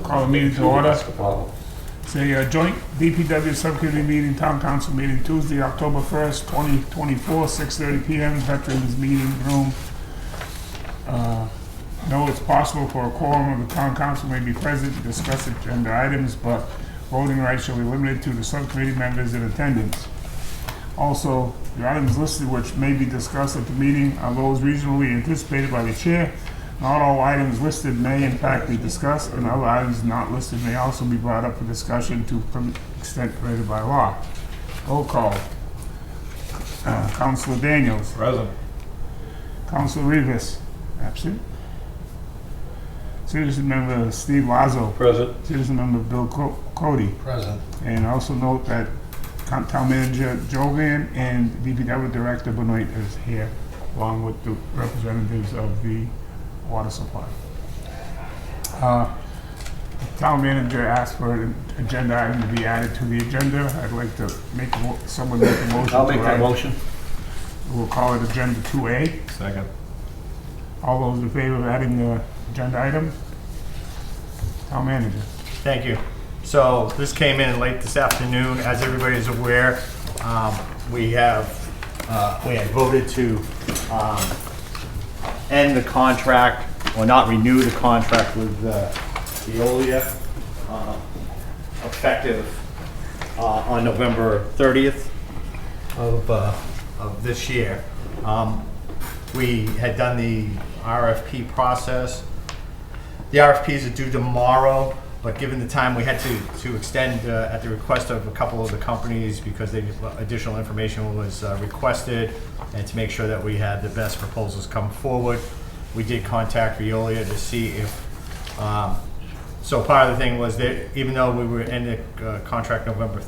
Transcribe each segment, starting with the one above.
Call the meeting to order. That's the problem. It's a joint DPW Subcommittee meeting, Town Council meeting, Tuesday, October 1st, 2024, 6:30 p.m., Veterans Meeting Room. No, it's possible for a quorum of the Town Council may be present to discuss agenda items, but voting rights shall be limited to the subcommittee members in attendance. Also, the items listed which may be discussed at the meeting are those reasonably anticipated by the chair. Not all items listed may in fact be discussed, and other items not listed may also be brought up for discussion to the extent permitted by law. Roll call. Councilor Daniels. Present. Councilor Rivas. Absent. Citizen Member Steve Lazo. Present. Citizen Member Bill Cody. Present. And also note that Town Manager Jovan and DPW Director Benoit is here, along with the representatives of the water supply. The Town Manager asked for an agenda item to be added to the agenda. I'd like to someone make a motion. I'll make that motion. We'll call it Agenda 2A. Second. All those in favor of adding the agenda item? Town Manager. Thank you. So this came in late this afternoon. As everybody is aware, we had voted to end the contract, or not renew the contract with Veolia, effective on November 30th of this year. We had done the RFP process. The RFPs are due tomorrow, but given the time we had to extend at the request of a couple of the companies because additional information was requested, and to make sure that we had the best proposals come forward, we did contact Veolia to see if, so part of the thing was that even though we were in the contract November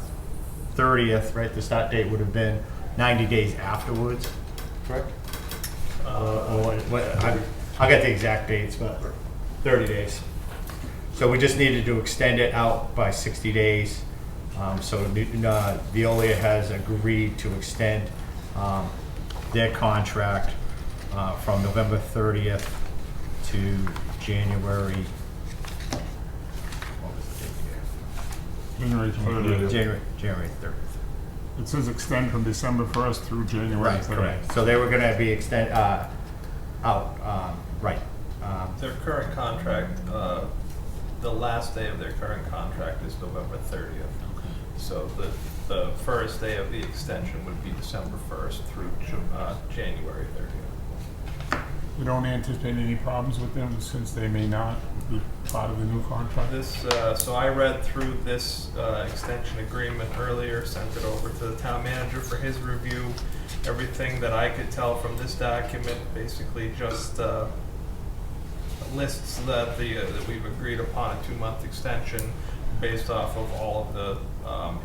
30th, right, the start date would have been 90 days afterwards, correct? I'll get the exact dates, but 30 days. So we just needed to extend it out by 60 days. So Veolia has agreed to extend their contract from November 30th to January. What was the date here? January 30th. It says extend from December 1st through January 3rd. Correct. So they were going to be extend out. Right. Their current contract, the last day of their current contract is November 30th. So the first day of the extension would be December 1st through January 30th. We don't anticipate any problems with them since they may not be part of the new contract. So I read through this extension agreement earlier, sent it over to the town manager for his review. Everything that I could tell from this document basically just lists that we've agreed upon a 2-month extension based off of all of the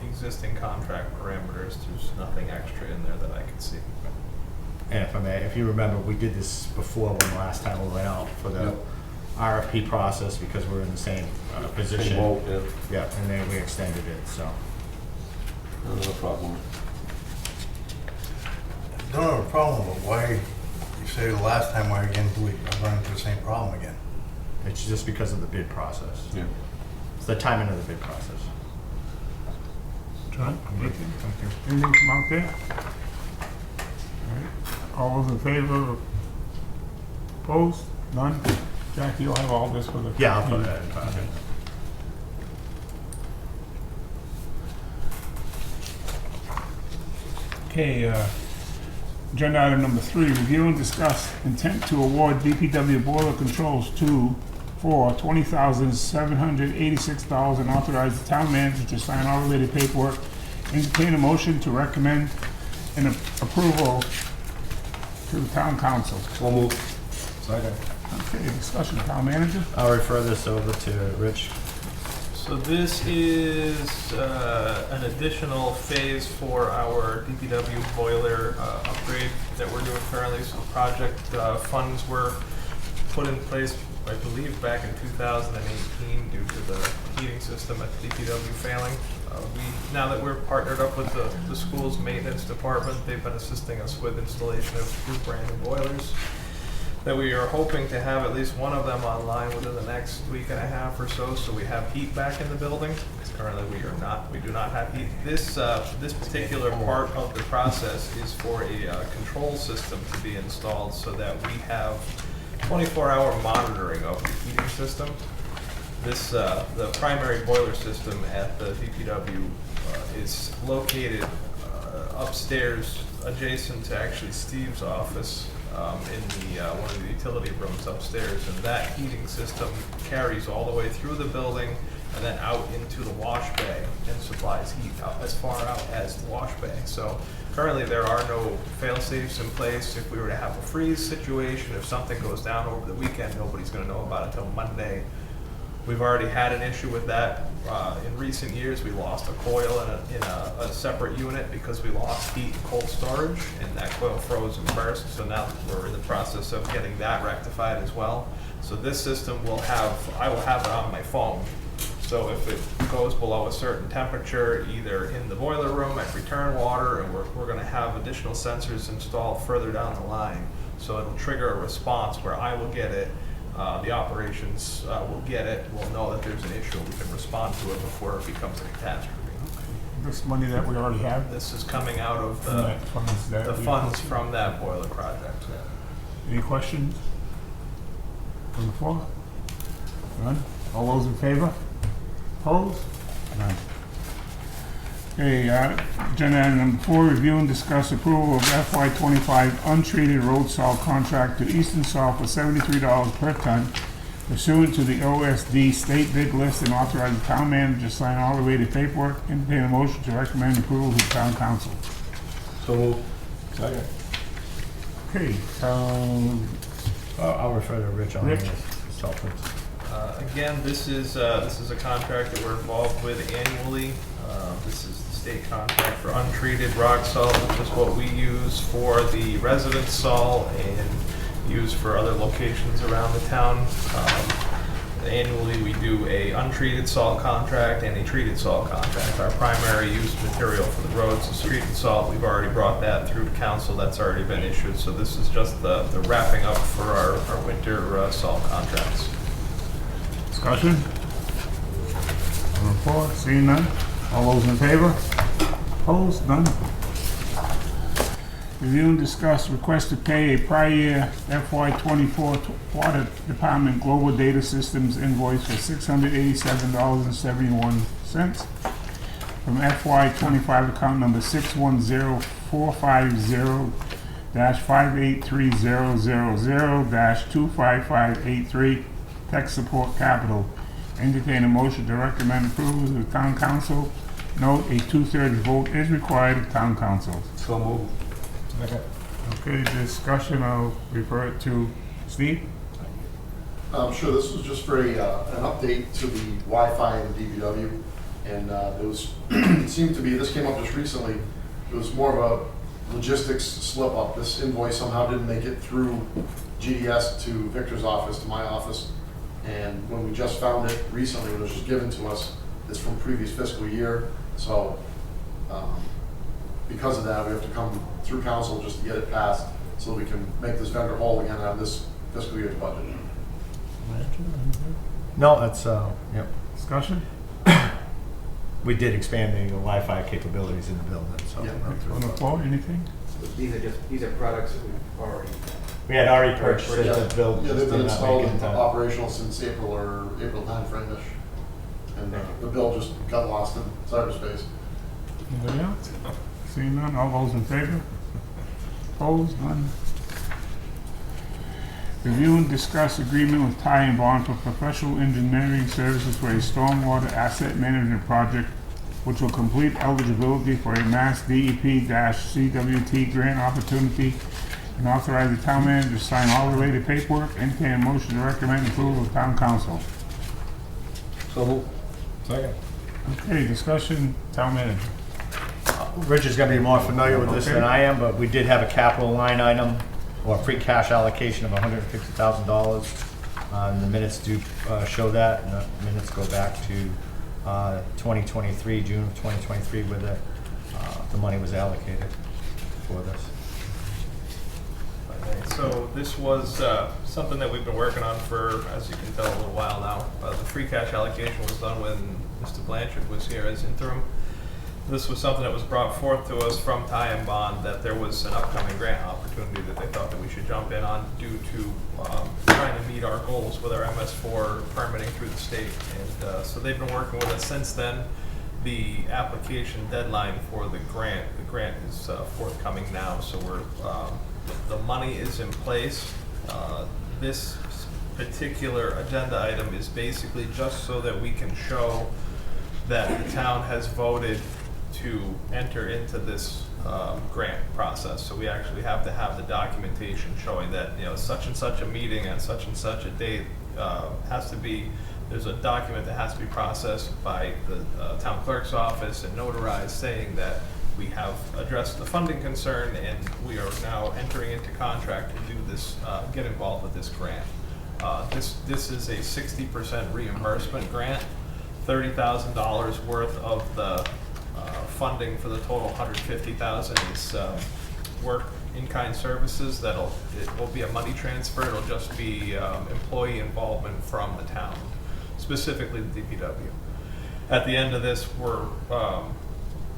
existing contract parameters. There's nothing extra in there that I could see. And if I may, if you remember, we did this before when last time we went out for the RFP process because we're in the same position. Same boat, yeah, and then we extended it, so. No problem. Don't have a problem, but why, you say the last time, why again do we run into the same problem again? It's just because of the bid process. Yeah. It's the timing of the bid process. John? Anything come out there? All right. All those in favor? Opposed? None? Jackie, you'll have all this for the... Yeah, I'll put that in front of it. Okay, agenda item number 3, review and discuss intent to award DPW boiler controls for $20,786 and authorize the town manager to sign all related paperwork. Entertain a motion to recommend an approval to the town council. So moved. Second. Okay, discussion, town manager. I'll refer this over to Rich. So this is an additional phase for our DPW boiler upgrade that we're doing currently. So project funds were put in place, I believe, back in 2018 due to the heating system at the DPW failing. Now that we're partnered up with the school's maintenance department, they've been assisting us with installation of 2 brand new boilers. that we are hoping to have at least one of them online within the next week and a half or so we have heat back in the building. Currently, we do not have heat. This particular part of the process is for a control system to be installed so that we have 24-hour monitoring of the heating system. This, the primary boiler system at the DPW is located upstairs, adjacent to actually Steve's office, in the one of the utility rooms upstairs, and that heating system carries all the way through the building and then out into the wash bay and supplies heat out as far out as the wash bay. So currently there are no fail-safes in place. If we were to have a freeze situation, if something goes down over the weekend, nobody's going to know about it until Monday. We've already had an issue with that. In recent years, we lost a coil in a separate unit because we lost heat and cold storage, and that coil froze and burst. So now we're in the process of getting that rectified as well. So this system I will have it on my phone. So if it goes below a certain temperature, either in the boiler room at return water, and we're going to have additional sensors installed further down the line. So it'll trigger a response where I will get it. The operations will get it, will know that there's an issue, we can respond to it before it becomes a catastrophe. This money that we already have? This is coming out of From that funds that the we- funds from that boiler project. Any questions from the floor? None? All those in favor? Opposed? None. Okay, agenda item number 4, review and discuss approval of FY25 untreated road salt contract to Eastern Salt for $73 per ton pursuant to the OSD state bid list, and authorize the town manager to sign all related paperwork. Entertain a motion to recommend approval to the town council. So moved. Second. Okay, I'll refer to Rich on Rich. this. Again, this is a contract that we're involved with annually. This is the state contract for untreated rock salt, which is what we use for the resident salt and use for other locations around the town. Annually, we do a untreated salt contract and a treated salt contract. Our primary use material for the roads is treated salt. We've already brought that through to council. That's already been issued. So this is just the wrapping up for our winter salt contracts. discussion? Report, seeing none? All those in favor? Opposed? None? Review and discuss request to pay a prior year FY24 Water Department Global Data Systems invoice for $687.71 from FY25 account number 610450-58300-25583 Tech Support Capital. Entertain a motion to recommend approval to the town council. Note, a 2/3 vote is required of town council. So moved. Okay, discussion, I'll refer it to Steve. Sure, this was just for an update to the Wi-Fi in the DPW, and it was, it seemed to be, this came up just recently, it was more of a logistics slip up. This invoice somehow didn't make it through GDS to Victor's office, to my office, and when we just found it recently, it was just given to us, it's from previous fiscal year, so because of that, we have to come through council just to get it passed, so we can make this vendor whole again out of this fiscal year's budget. No, that's, yep. Discussion? We did expand the Wi-Fi capabilities in the building, so. Yeah. On the floor, anything? These are products that we've already. We had already purchased it to build. Yeah, just they've been did not installed make it in and time. operational since April timeframe-ish. And the bill just got lost in cyberspace. Anybody else? Seeing none, all those in favor? Opposed? None? Review and discuss agreement with Ty and Bond for professional engineering services for a stormwater asset management project, which will complete eligibility for a Mass DEP-CWT grant opportunity, and authorize the town manager to sign all related paperwork. Entertain a motion to recommend approval of town council. So moved. Second. Okay, discussion, town manager. Rich is gonna be more familiar with this than I am, but we did have a capital line item or free cash allocation of $150,000. And the minutes do show that, and the minutes go back to 2023, June of 2023, where the money was allocated for this. So this was something that we've been working on for, as you can tell, a little while now. The free cash allocation was done when Mr. Blanchard was here as interim. This was something that was brought forth to us from Ty and Bond, that there was an upcoming grant opportunity that they thought that we should jump in on due to trying to meet our goals with our MS4 permitting through the state. And so they've been working with us since then. The application deadline for the grant is forthcoming now, so the money is in place. This particular agenda item is basically just so that we can show that the town has voted to enter into this grant process. So we actually have to have the documentation showing that, such and such a meeting at such and such a date there's a document that has to be processed by the town clerk's office and notarized saying that we have addressed the funding concern and we are now entering into contract to do this, get involved with this grant. This is a 60% reimbursement grant. $30,000 worth of the funding for the total $150,000 is work in-kind services. It will be a money transfer. It'll just be employee involvement from the town, specifically the DPW. At the end of this, we're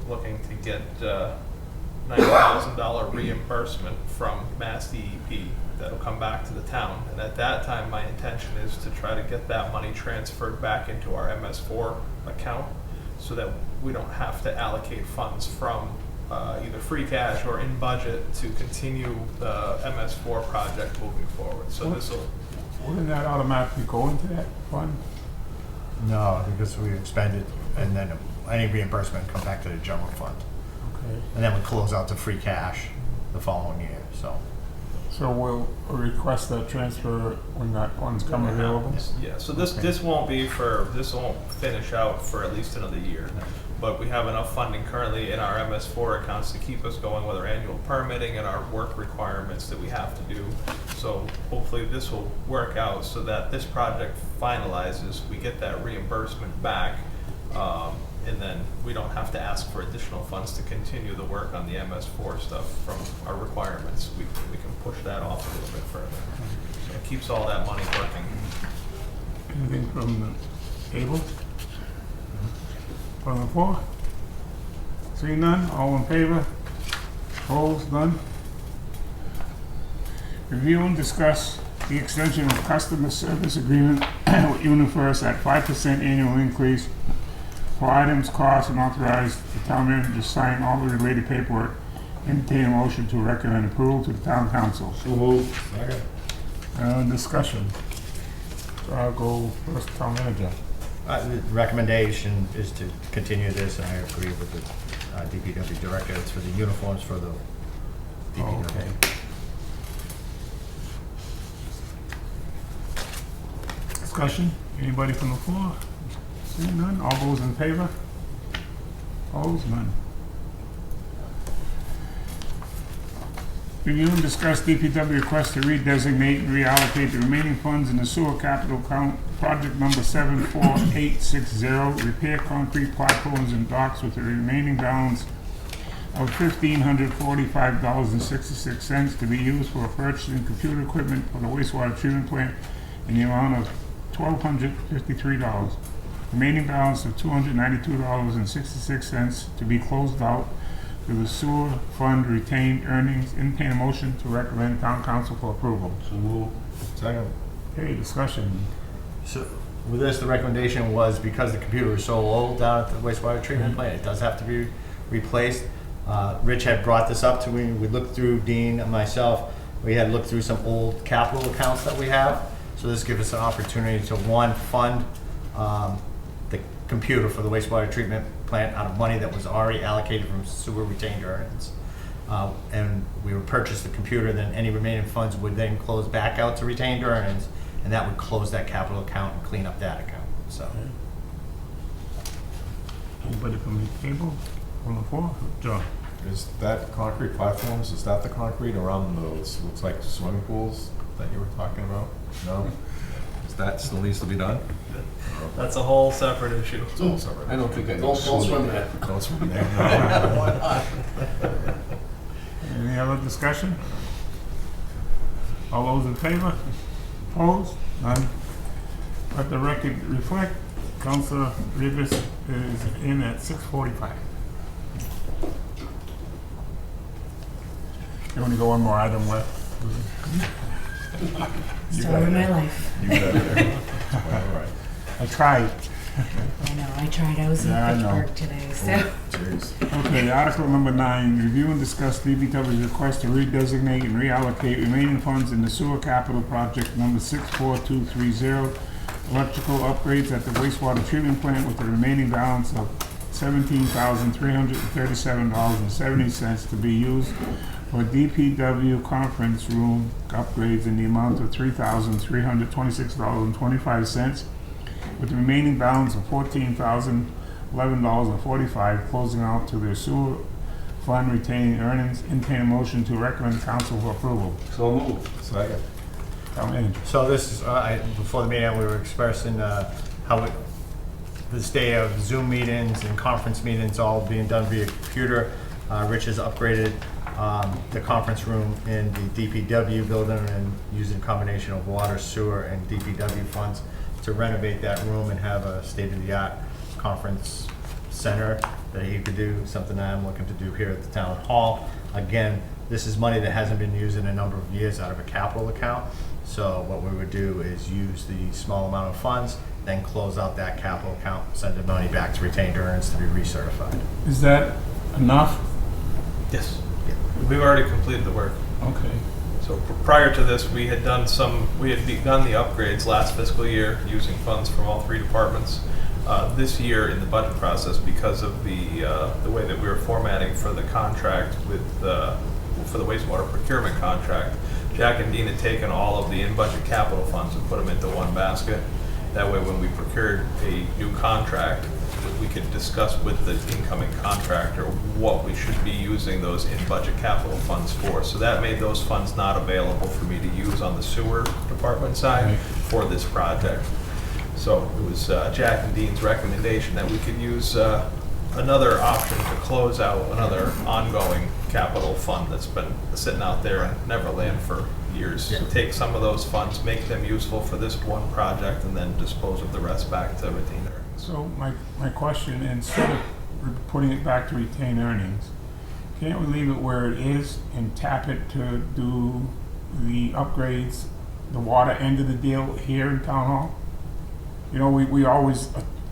looking to get $90,000 reimbursement from Mass DEP that'll come back to the town. And at that time, my intention is to try to get that money transferred back into our MS4 account so that we don't have to allocate funds from either free cash or in budget to continue the MS4 project moving forward. So this will... Wouldn't that automatically go into that fund? No, because we expended, and then any reimbursement come back to the general fund. Okay. And then we close out the free cash the following year, so. So we'll request that transfer when that funds come available? Yeah, so this won't finish out for at least another year. But we have enough funding currently in our MS4 accounts to keep us going with our annual permitting and our work requirements that we have to do. So hopefully this will work out so that this project finalizes, we get that reimbursement back, and then we don't have to ask for additional funds to continue the work on the MS4 stuff from our requirements. We can push that off a little bit further. So it keeps all that money working. Anything from the table? From the floor? Seeing none, all in favor? Opposed, none? Review and discuss the extension of customer service agreement with UniFirst at 5% annual increase for items, costs, and authorize the town manager to sign all the related paperwork. Entertain a motion to recommend approval to the town council. So moved. Discussion. So I'll go first, town manager. The recommendation is to continue this, and I agree with the DPW director. It's for the uniforms for the DPW. Okay. Discussion? Anybody from the floor? Seeing none, all those in favor? Opposed, none. Review and discuss DPW request to redesignate and reallocate the remaining funds in the sewer capital account, project number 74860, repair concrete platforms and docks with a remaining balance of $1,545.66 to be used for purchasing computer equipment for the wastewater treatment plant in the amount of $1,253. Remaining balance of $292.66 to be closed out to the sewer fund retained earnings. Entertain a motion to recommend town council for approval. So moved. Second. Okay, discussion. So with this, the recommendation was because the computer is so old down at the wastewater treatment plant, it does have to be replaced. Rich had brought this up to me. We looked through, Dean and myself, we had looked through some old capital accounts that we have. So this gives us an opportunity to, one, fund the computer for the wastewater treatment plant out of money that was already allocated from sewer retained earnings. And we would purchase the computer, then any remaining funds would then close back out to retained earnings, and that would close that capital account and clean up that account. So. Anybody from the table, from the floor? John? Is that concrete platforms, is that the concrete around those, looks like swimming pools that you were talking about? No? Is that still needs to be done? That's a whole separate issue. I don't think I Don't swim there. Don't swim there. Any other discussion? All those in favor? Opposed? None. Let the record reflect, Councilor Rivas is in at 6:45. You only got one more item left. You Story got of my it. life. You got it. All right. I tried. I know, I tried. I was in Yeah, I know. Pittsburgh today, so. Jeez. Okay, Article number 9, review and discuss DPW's request to redesignate and reallocate remaining funds in the sewer capital project number 64230, electrical upgrades at the wastewater treatment plant with the remaining balance of $17,337.70 to be used for DPW conference room upgrades in the amount of $3,326.25, with the remaining balance of $14,011.45 closing out to their sewer fund retaining earnings. Entertain a motion to recommend council for approval. So moved. Second. Town manager. So this is, before the meeting, we were expressing how this day of Zoom meetings and conference meetings all being done via computer. Rich has upgraded the conference room in the DPW building and using a combination of water, sewer, and DPW funds to renovate that room and have a state-of-the-art conference center that he could do, something that I'm looking to do here at the town hall. Again, this is money that hasn't been used in a number of years out of a capital account. So what we would do is use the small amount of funds, then close out that capital account, send the money back to retained earnings to be recertified. Is that enough? Yes. We've already completed the work. Okay. So prior to this, we had done begun the upgrades last fiscal year using funds from all three departments. This year in the budget process, because of the way that we were formatting for the contract with for the wastewater procurement contract, Jack and Dean had taken all of the in-budget capital funds and put them into one basket. That way, when we procured a new contract, we could discuss with the incoming contractor what we should be using those in-budget capital funds for. So that made those funds not available for me to use on the sewer department side for this project. So it was Jack and Dean's recommendation that we could use another option to close out another ongoing capital fund that's been sitting out there in Neverland for years. So take some of those funds, make them useful for this one project, and then dispose of the rest back to retained earnings. So my question, instead of putting it back to retain earnings, can't we leave it where it is and tap it to do the upgrades, the water end of the deal here in town hall? You know, we always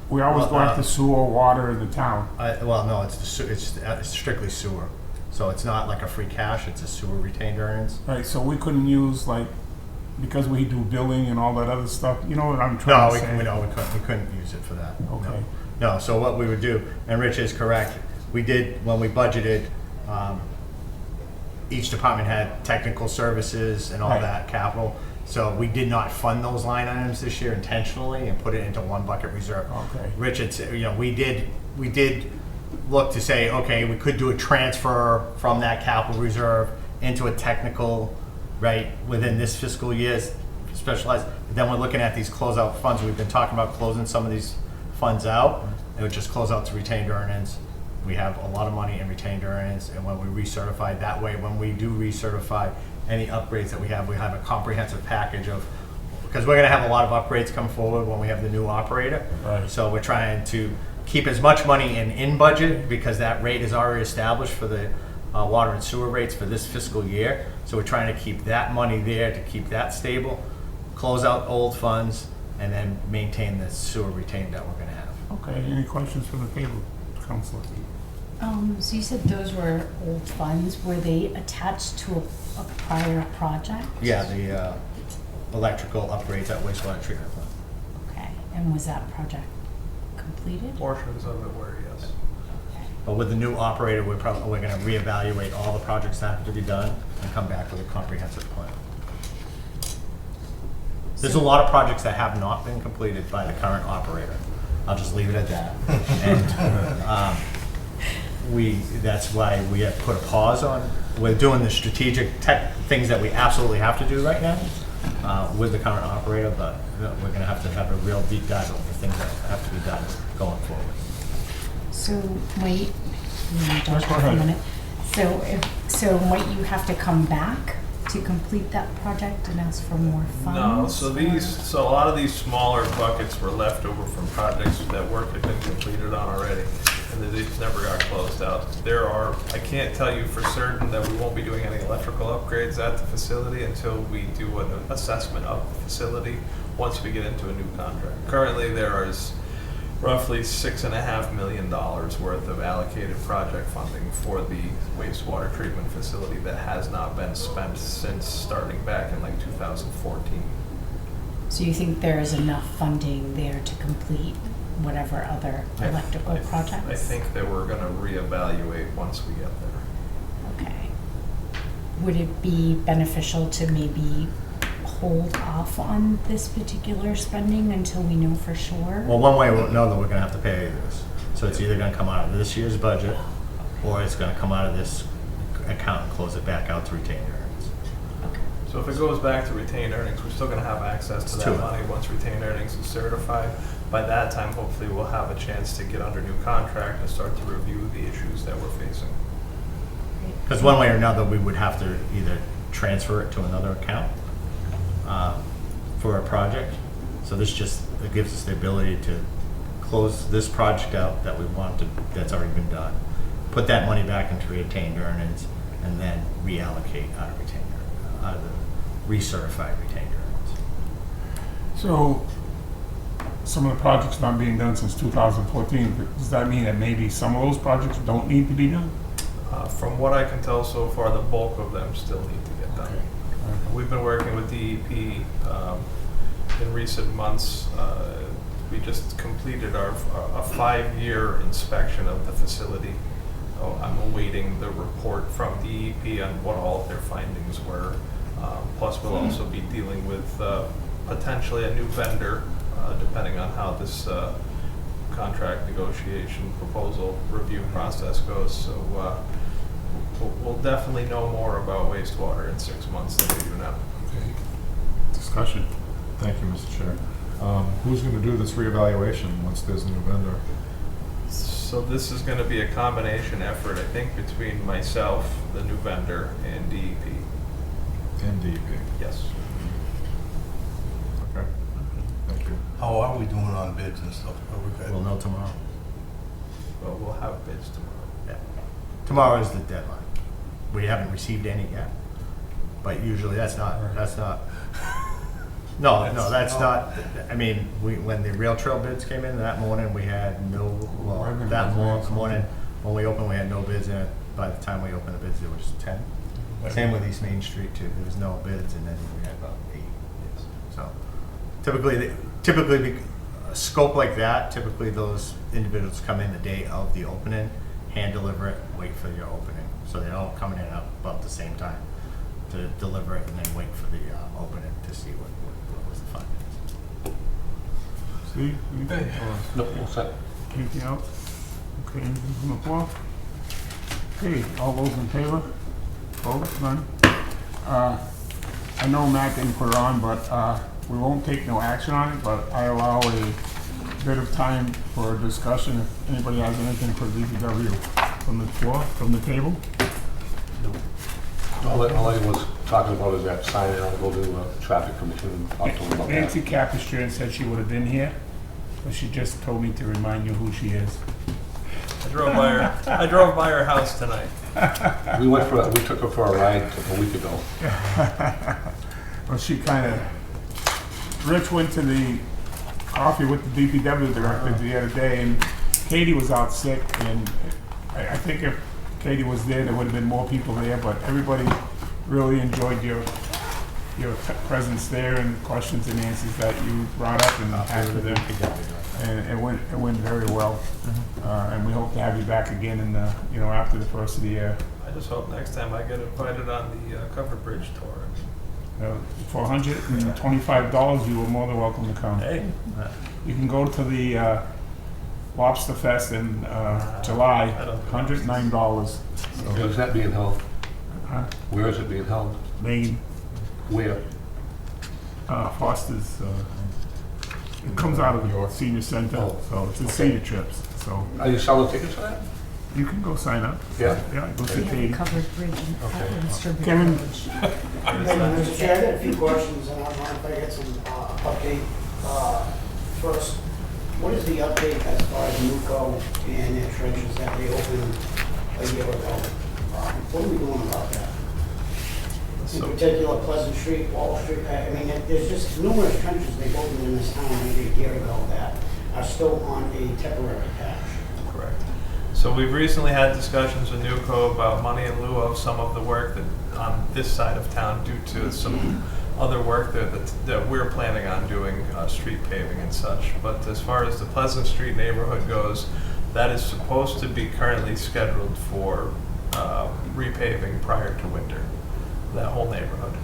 go after sewer, water in the town. Well, no, it's strictly sewer. So it's not like a free cash, it's a sewer retained earnings. Right, so we couldn't use because we do billing and all that other stuff, you know what I'm trying to say? No, we couldn't use it for that. Okay. No, so what we would do, and Rich is correct, we did, when we budgeted, each department had technical services and all Right. that capital. So we did not fund those line items this year intentionally and put it into one bucket reserve. Okay. Rich, we did look to say, okay, we could do a transfer from that capital reserve into a technical, right, within this fiscal year's specialized. But then we're looking at these closeout funds. We've been talking about closing some of these funds out. It would just close out to retained earnings. We have a lot of money in retained earnings, and when we recertify that way, when we do recertify any upgrades that we have a comprehensive package of, because we're gonna have a lot of upgrades come forward when we have the new operator. Right. So we're trying to keep as much money in budget, because that rate is already established for the water and sewer rates for this fiscal year. So we're trying to keep that money there to keep that stable, close out old funds, and then maintain the sewer retained that we're gonna have. Okay, any questions from the table, Councilor? So you said those were old funds. Were they attached to a prior project? Yeah, the electrical upgrades at wastewater treatment plant. Okay, and was that project completed? Portions of it were, yes. Okay. But with the new operator, we're gonna reevaluate all the projects that have to be done and come back with a comprehensive plan. There's a lot of projects that have not been completed by the current operator. I'll just leave it at that. And that's why we have put a pause on. We're doing the strategic tech things that we absolutely have to do right now with the current operator, but we're gonna have to have a real deep dive of the things that have to be done going forward. So wait, you want to Yes, talk go for a ahead. minute. So might you have to come back to complete that project and ask for more funds? No, so a lot of these smaller buckets were left over from projects that work had been completed on already, and these never got closed out. I can't tell you for certain that we won't be doing any electrical upgrades at the facility until we do an assessment of the facility once we get into a new contract. Currently, there is roughly $6.5 million worth of allocated project funding for the wastewater treatment facility that has not been spent since starting back in like 2014. So you think there is enough funding there to complete whatever other electrical projects? I think that we're gonna reevaluate once we get there. Okay. Would it be beneficial to maybe hold off on this particular spending until we know for sure? Well, one way we'll know that we're gonna have to pay this. So it's either gonna come out of this year's budget, or it's gonna come out of this account and close it back out to retained earnings. Okay. So if it goes back to retained earnings, we're still gonna have access to It's that true. money once retained earnings is certified. By that time, hopefully, we'll have a chance to get under new contract and start to review the issues that we're facing. Because one way or another, we would have to either transfer it to another account for a project. So this just, it gives us the ability to close this project out that we want to, that's already been done, put that money back into retained earnings, and then reallocate out of retained earnings, out of the recertified retained earnings. So, some of the projects not being done since 2014, does that mean that maybe some of those projects don't need to be done? From what I can tell so far, the bulk of them still need to get done. We've been working with DEP in recent months. We just completed a 5-year inspection of the facility. I'm awaiting the report from DEP on what all of their findings were. Plus, we'll also be dealing with potentially a new vendor, depending on how this contract negotiation proposal review process goes. So we'll definitely know more about wastewater in 6 months than we do now. Okay. Discussion. Thank you, Mr. Chair. Who's going to do this reevaluation once there's a new vendor? So this is going to be a combination effort, I think, between myself, the new vendor, and DEP. And DEP. Yes. Okay. Thank you. How are we doing on bids and stuff? Are we good? We'll know tomorrow. Well, we'll have bids tomorrow. Yeah. Tomorrow is the deadline. We haven't received any yet, but usually that's not, no, that's not, I mean, when the rail trail bids came in that morning, we had no, well, that morning, when we opened, we had no bids in it. By the time we opened the bids, there was 10. Same with East Main Street too, there was no bids, and then we had about 8 bids. So typically, a scope like that, typically those individuals come in the day of the opening, hand deliver it, wait for your opening. So they're all coming in about the same time to deliver it, and then wait for the opening to see what was the findings. See? Anything? No, all set. Anything else? Okay, anything from the floor? Okay, all those in favor? Opposed? None? I know Matt didn't put it on, but we won't take no action on it, but I allow a bit of time for discussion if anybody has anything for DPW from the floor, from the table. All I was talking about is that sign, and I'll go to traffic commission and talk to them about that. Nancy Capistrano said she would have been here, but she just told me to remind you who she is. I drove by her house tonight. We took her for a ride a week ago. Well, she kind of, Rich went to the coffee with the DPW director the other day, and Katie was out sick, and I think if Katie was there would have been more people there, but everybody really enjoyed your presence there and questions and answers that you brought up and asked them. And it went very well. And we hope to have you back again in the, after the first of the year. I just hope next time I get invited on the Covered Bridge tour. For $125, you were more than welcome to come. Hey, You can go to the Lobster Fest in July, I don't do $109. Where is that being held? Huh? Where is it being held? Maine, Where? Foster's, it comes out of the senior center, Oh, so it's a okay. senior trips, so. Are you selling tickets for that? You can go sign up. Yeah? Yeah, go We see have a Katie. covered bridge in Western Kevin? Village. Mr. Chair, I got a few questions, and I want to get some update. First, what is the update as far as NUCO and their trenches that they opened a year ago? What are we doing about that? In particular, Pleasant Street, Wall Street, I mean, there's just numerous trenches they've opened in this town maybe a year ago that are still on a temporary patch. Correct. So we've recently had discussions with NUCO about money in lieu of some of the work that on this side of town due to some other work that we're planning on doing, street paving and such. But as far as the Pleasant Street neighborhood goes, that is supposed to be currently scheduled for repaving prior to winter, that whole neighborhood.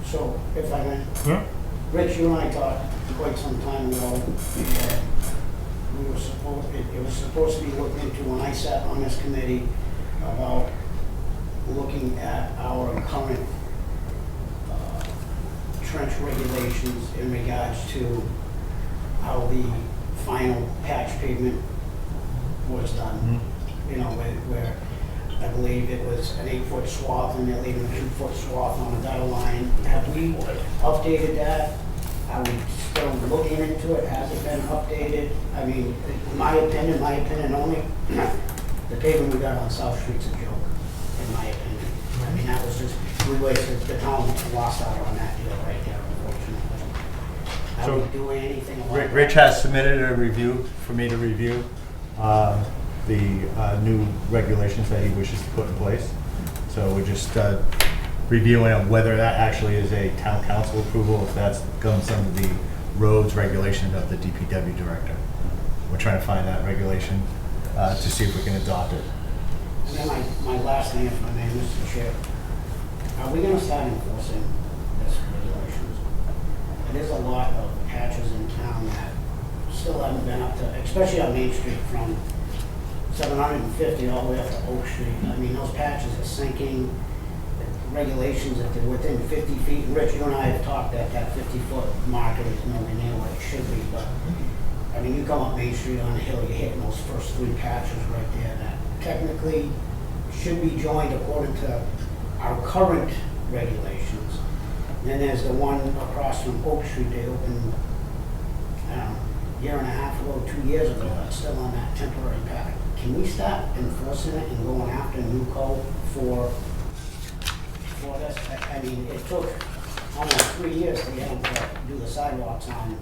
So, if I may, Yeah. Rich, you and I talked quite some time ago, and we were supposed, it was supposed to be looked into when I sat on this committee about looking at our current trench regulations in regards to how the final patch pavement was done. You know, where I believe it was an 8-foot swath and they're leaving a 2-foot swath on a gutter line. Have we updated that? Are we still looking into it? Has it been updated? I mean, in my opinion only, the pavement we got on South Street's a joke, in my opinion. I mean, that was just, we wasted, the town lost out on that deal right there, unfortunately. Are we doing anything about it? Rich has submitted a review for me to review, the new regulations that he wishes to put in place. So we're just reviewing whether that actually is a town council approval, if that's comes under the roads regulation of the DPW director. We're trying to find that regulation to see if we can adopt it. And then my last thing, if I may, Mr. Chair, are we gonna start enforcing this regulations? There's a lot of patches in town that still haven't been up to, especially on Main Street from 750 all the way up to Oak Street. I mean, those patches are sinking. The regulations, if they're within 50 feet, Rich, you and I have talked that 50-foot marker is nowhere near what it should be, but I mean, you come up Main Street on the hill, you're hitting those first 3 patches right there that technically should be joined according to our current regulations. Then there's the one across from Oak Street they opened, I don't know, a year and a half ago, 2 years ago, that's still on that temporary patch. Can we start enforcing it and going after NUCO for this? I mean, it took almost 3 years to get them to do the sidewalks on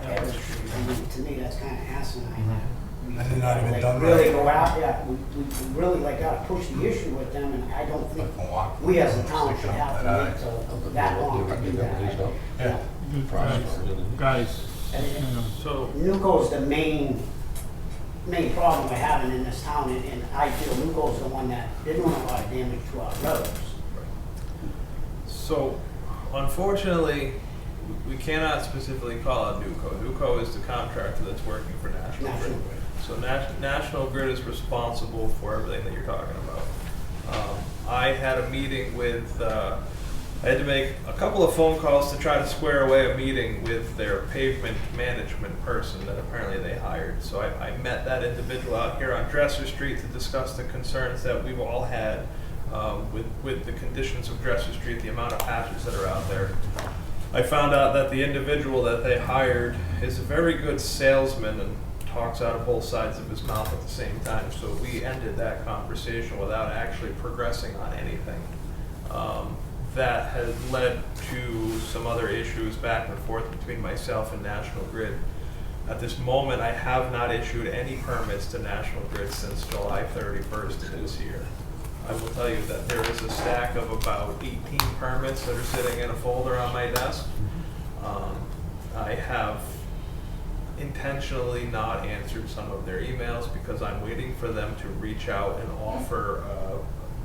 Everett Street. I mean, to me, that's kind of asinine. And they're not even done Really right. go out, yeah, we really like gotta push the issue with them, and I don't think we as a town should have to wait till that long to do that. Yeah. Guys, So NUCO is the main problem we're having in this town, and I feel NUCO is the one that they're doing a lot of damage to our roads. So, unfortunately, we cannot specifically call out NUCO. NUCO is the contractor that's working for National National Grid. Grid. So National Grid is responsible for everything that you're talking about. I had a meeting with, I had to make a couple of phone calls to try to square away a meeting with their pavement management person that apparently they hired. So I met that individual out here on Dresser Street to discuss the concerns that we've all had with the conditions of Dresser Street, the amount of patches that are out there. I found out that the individual that they hired is a very good salesman and talks out of both sides of his mouth at the same time. So we ended that conversation without actually progressing on anything. That has led to some other issues back and forth between myself and National Grid. At this moment, I have not issued any permits to National Grid since July 31st of this year. I will tell you that there is a stack of about 18 permits that are sitting in a folder on my desk. I have intentionally not answered some of their emails because I'm waiting for them to reach out and offer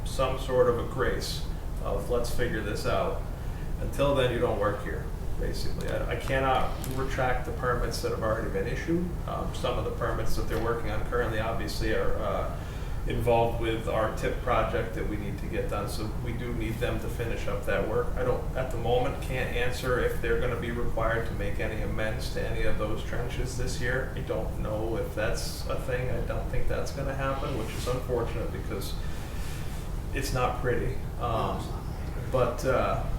some sort of a grace of let's figure this out. Until then, you don't work here, basically. I cannot retract the permits that have already been issued. Some of the permits that they're working on currently obviously are involved with our tip project that we need to get done, so we do need them to finish up that work. I don't, at the moment, can't answer if they're gonna be required to make any amends to any of those trenches this year. I don't know if that's a thing. I don't think that's gonna happen, which is unfortunate because it's not pretty. But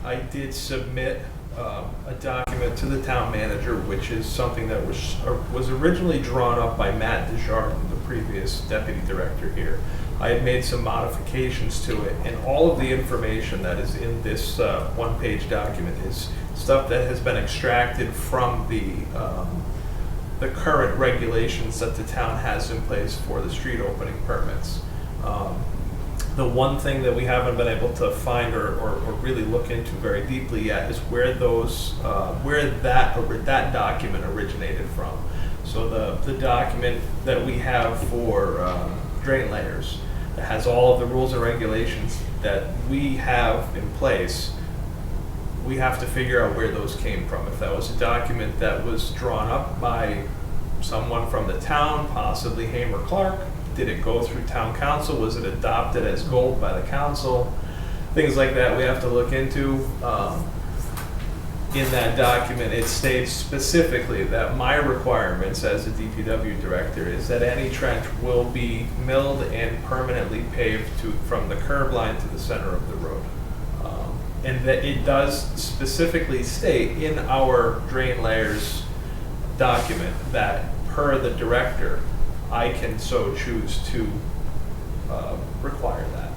I did submit a document to the town manager, which is something that was originally drawn up by Matt Desjardins, the previous deputy director here. I had made some modifications to it, and all of the information that is in this one-page document is stuff that has been extracted from the current regulations that the town has in place for the street opening permits. The one thing that we haven't been able to find or really look into very deeply yet is where that document originated from. So the document that we have for drain layers that has all of the rules and regulations that we have in place, we have to figure out where those came from. If that was a document that was drawn up by someone from the town, possibly Hamer Clark. Did it go through town council? Was it adopted as gold by the council? Things like that we have to look into. In that document, it states specifically that my requirements as a DPW director is that any trench will be milled and permanently paved from the curb line to the center of the road. And that it does specifically state in our drain layers document that per the director, I can so choose to require that.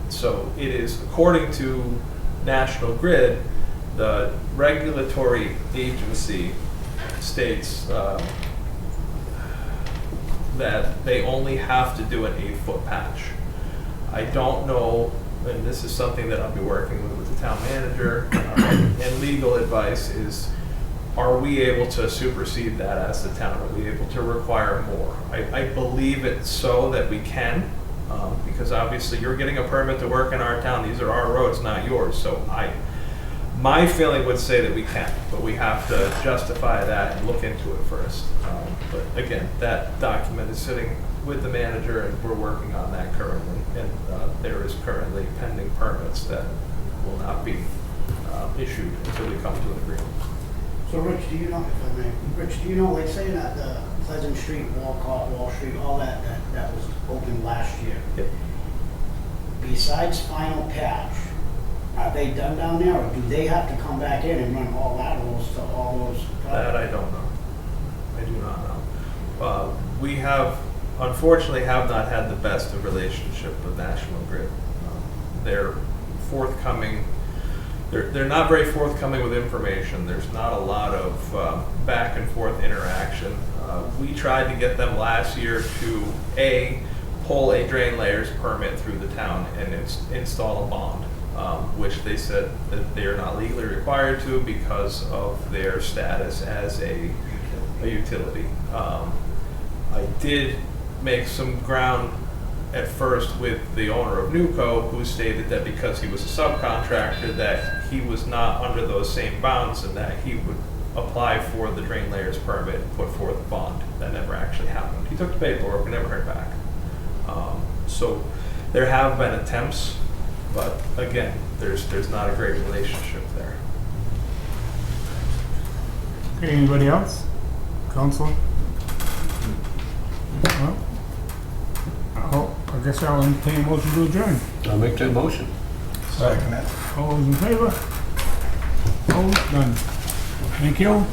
So it is, according to National Grid, the regulatory agency states that they only have to do an 8-foot patch. I don't know, and this is something that I'll be working with the town manager, and legal advice is, are we able to supersede that as the town? Are we able to require more? I believe it so that we can, because obviously you're getting a permit to work in our town. These are our roads, not yours. So my feeling would say that we can, but we have to justify that and look into it first. But again, that document is sitting with the manager, and we're working on that currently. And there is currently pending permits that will not be issued until we come to an agreement. So Rich, do you know, if I may, Rich, do you know, like say that the Pleasant Street, Walcott, Wall Street, all that was opened last year? Yep. Besides final patch, are they done down there, or do they have to come back in and run all laterals to all those? That I don't know. I do not know. We unfortunately have not had the best of relationship with National Grid. They're forthcoming. They're not very forthcoming with information. There's not a lot of back and forth interaction. We tried to get them last year to pull a drain layers permit through the town and install a bond, which they said that they are not legally required to because of their status as a utility. I did make some ground at first with the owner of Newco, who stated that because he was a subcontractor that he was not under those same bounds and that he would apply for the drain layers permit and put forth a bond. That never actually happened. He took the paperwork, we never heard back. So there have been attempts, but again, there's not a great relationship there. Okay, anybody else? Council? Well, I guess I'll entertain a motion to adjourn. I'll make that motion. Second that. All those in favor? Opposed? None. Thank you.